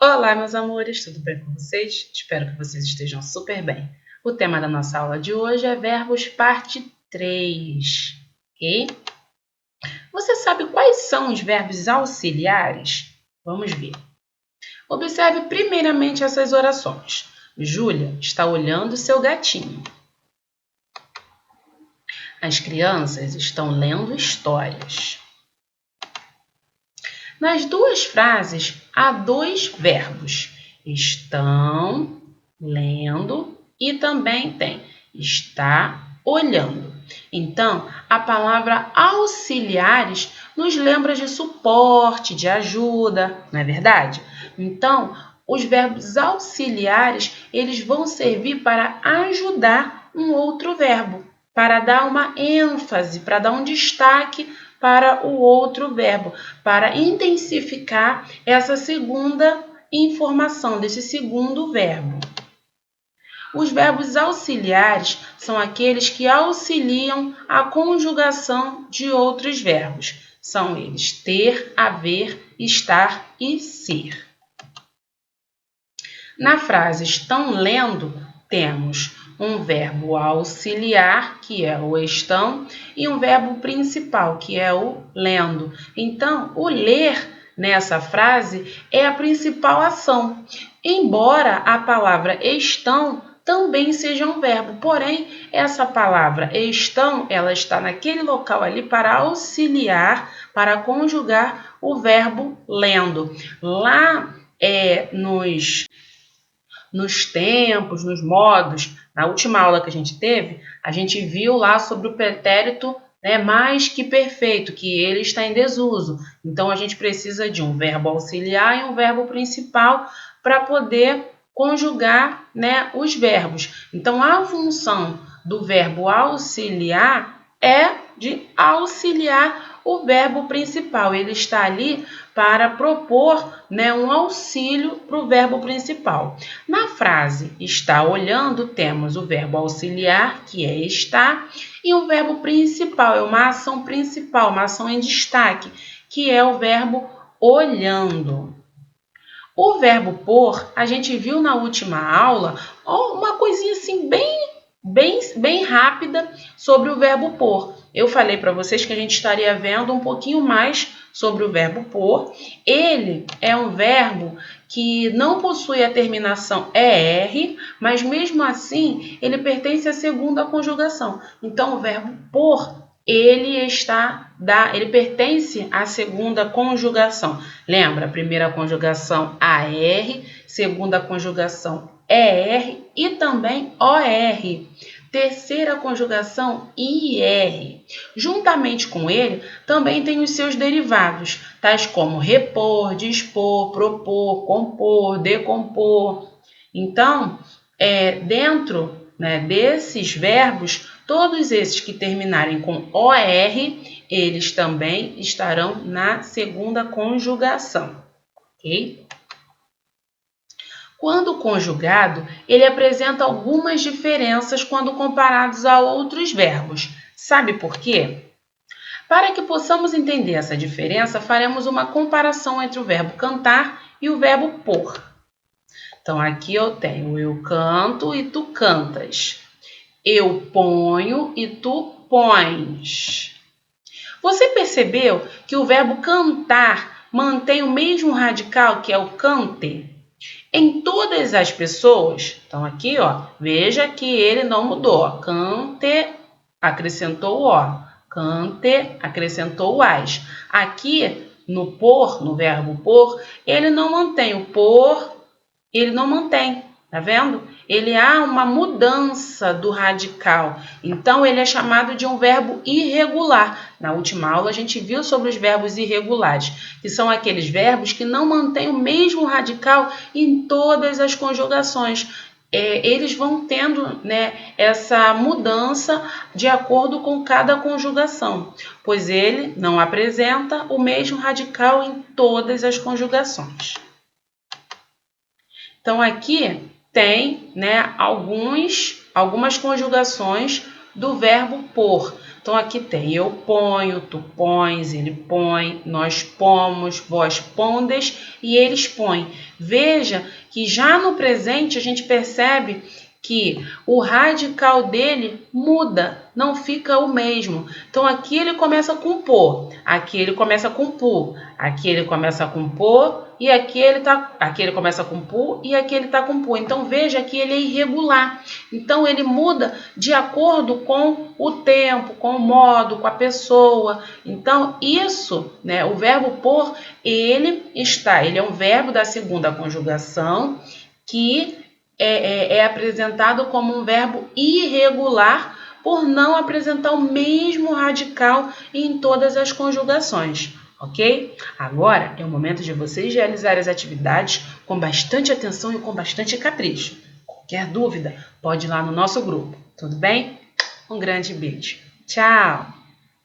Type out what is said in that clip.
Olá, meus amores, tudo bem com vocês? Espero que vocês estejam super bem. O tema da nossa aula de hoje é verbos parte 3. Ok? Você sabe quais são os verbos auxiliares? Vamos ver. Observe primeiramente essas orações. Júlia está olhando seu gatinho. As crianças estão lendo histórias. Nas duas frases, há dois verbos. Estão lendo e também tem está olhando. Então, a palavra auxiliares nos lembra de suporte, de ajuda, não é verdade? Então, os verbos auxiliares, eles vão servir para ajudar um outro verbo, para dar uma ênfase, para dar um destaque para o outro verbo, para intensificar essa segunda informação desse segundo verbo. Os verbos auxiliares são aqueles que auxiliam a conjugação de outros verbos. São eles ter, haver, estar e ser. Na frase estão lendo, temos um verbo auxiliar, que é o estão, e um verbo principal, que é o lendo. Então, o ler nessa frase é a principal ação, embora a palavra estão também seja um verbo, porém, essa palavra estão, ela está naquele local ali para auxiliar, para conjugar o verbo lendo. Lá nos tempos, nos modos, na última aula que a gente teve, a gente viu lá sobre o pretérito mais que perfeito, que ele está em desuso. Então, a gente precisa de um verbo auxiliar e um verbo principal para poder conjugar os verbos. Então, a função do verbo auxiliar é de auxiliar o verbo principal. Ele está ali para propor um auxílio para o verbo principal. Na frase está olhando, temos o verbo auxiliar, que é estar, e o verbo principal, é uma ação principal, uma ação em destaque, que é o verbo olhando. O verbo por, a gente viu na última aula uma coisinha assim bem rápida sobre o verbo por. Eu falei para vocês que a gente estaria vendo um pouquinho mais sobre o verbo por. Ele é um verbo que não possui a terminação ER, mas mesmo assim ele pertence à segunda conjugação. Então, o verbo por, ele pertence à segunda conjugação. Lembra? Primeira conjugação AR, segunda conjugação ER e também OR. Terceira conjugação IR. Juntamente com ele, também tem os seus derivados, tais como repor, dispor, propor, compor, decompor. Então, dentro desses verbos, todos esses que terminarem com OR, eles também estarão na segunda conjugação, ok? Quando conjugado, ele apresenta algumas diferenças quando comparados a outros verbos. Sabe por quê? Para que possamos entender essa diferença, faremos uma comparação entre o verbo cantar e o verbo pôr. Então, aqui eu tenho eu canto e tu cantas. Eu ponho e tu pões. Você percebeu que o verbo cantar mantém o mesmo radical, que é o cante? Em todas as pessoas, então aqui, veja que ele não mudou. Cante, acrescentou o O. Cante, acrescentou o AS. Aqui, no por, no verbo por, ele não mantém o por, ele não mantém, tá vendo? Há uma mudança do radical, então ele é chamado de um verbo irregular. Na última aula a gente viu sobre os verbos irregulares, que são aqueles verbos que não mantêm o mesmo radical em todas as conjugações. Eles vão tendo essa mudança de acordo com cada conjugação, pois ele não apresenta o mesmo radical em todas as conjugações. Então, aqui tem algumas conjugações do verbo por. Então, aqui tem eu ponho, tu pões, ele põe, nós pomos, vós pondes e eles põem. Veja que já no presente a gente percebe que o radical dele muda, não fica o mesmo. Então, aqui ele começa com pô, aqui ele começa com pu, aqui ele começa com pô, e aqui ele começa com pu e aqui ele está com pu. Então, veja que ele é irregular. Então, ele muda de acordo com o tempo, com o modo, com a pessoa. Então, isso, né, o verbo por, ele é um verbo da segunda conjugação que é apresentado como um verbo irregular por não apresentar o mesmo radical em todas as conjugações, ok? Agora é o momento de vocês realizarem as atividades com bastante atenção e com bastante capricho. Qualquer dúvida, pode ir lá no nosso grupo, tudo bem? Um grande beijo. Tchau!